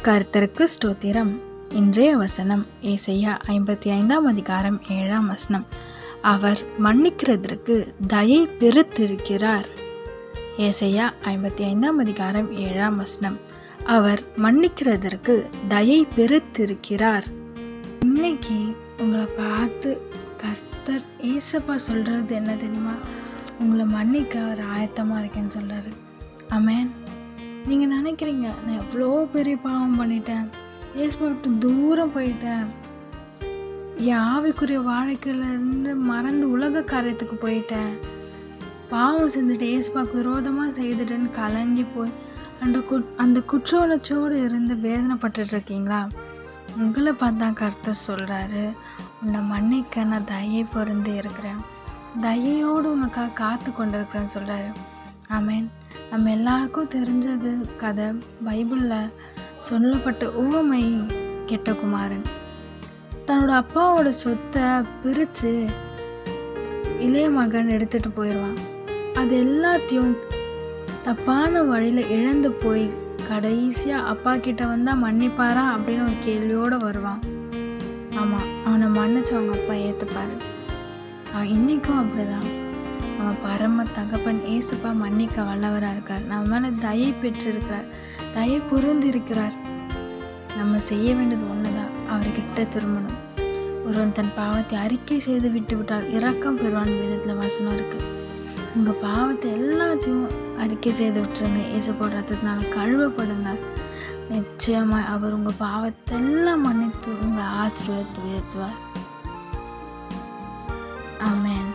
கர்த்தருக்கு ஸ்தோத்திரம். இன்றைய வசனம் ஏசாயா 55:7. அவர் மன்னிக்கிறதற்கு தயை பெருத்திருக்கிறார். ஏசாயா 55:7. அவர் மன்னிக்கிறதற்கு தயை பெருத்திருக்கிறார். இன்னைக்கு உங்களை பார்த்து கர்த்தர் ஏசப்பா சொல்றது என்ன தெரியுமா? உங்களை மன்னிக்க அவர் ஆயத்தமாக இருக்கேன்னு சொல்றாரு. ஆமென். நீங்கள் நினைக்கிறீங்க, நான் எவ்வளோ பெரிய பாவம் பண்ணிட்டேன், ஏசப்பா விட்டு தூரம் போயிட்டேன், என் ஆவிக்குரிய வாழ்க்கையிலேருந்து மறந்து உலக காரியத்துக்கு போயிட்டேன், பாவம் செஞ்சுட்டு ஏசப்பாவுக்கு விரோதமாக செய்துட்டேன்னு கலங்கி போய் அந்த குற்ற உணர்ச்சியோடு இருந்து வேதனைப்பட்டு இருக்கீங்களா? உங்களை பார்த்தா கர்த்தர் சொல்கிறாரு, உன்னை மன்னிக்க நான் தயை பொருந்து இருக்கிறேன், தயையோடு உனக்காக காத்து கொண்டு இருக்கிறேன்னு சொல்கிறாரு. ஆமென். நம்ம எல்லாருக்கும் தெரிஞ்சது கதை. பைபிளில் சொல்லப்பட்ட உவமை கெட்ட குமாரன் தன்னோட அப்பாவோட சொத்தை பிரித்து இளைய மகன் எடுத்துகிட்டு போயிடுவான். அது எல்லாத்தையும் தப்பான வழியில் இழந்து போய் கடைசியாக அப்பா கிட்ட வந்தால் மன்னிப்பாரா அப்படின்னு ஒரு கேள்வியோடு வருவான். ஆமாம், அவனை மன்னிச்சு அவங்க அப்பா ஏற்றுப்பார். அவன் இன்றைக்கும் அப்படிதான். நம்ம பரம தகப்பன் ஏசப்பா மன்னிக்க வல்லவராக இருக்கார். நம்ம மேலே தயை பெற்றிருக்கிறார், தயை பொருந்தி இருக்கிறார். நம்ம செய்ய வேண்டியது ஒன்று தான், அவர்கிட்ட திரும்பணும். ஒருவன் தன் பாவத்தை அறிக்கை செய்து விட்டு விட்டால் இரக்கம் பெறுவான் விதத்தில் வசனம் இருக்குது. உங்கள் பாவத்தை எல்லாத்தையும் அறிக்கை செய்து விட்டுருங்க. ஏசப்போட ரத்தத்தினால கழுவப்படுங்க. நிச்சயமாக அவர் உங்கள் பாவத்தை எல்லாம் மன்னித்து உங்கள் ஆசீர்வாதத்தை உயர்த்துவார். ஆமென்.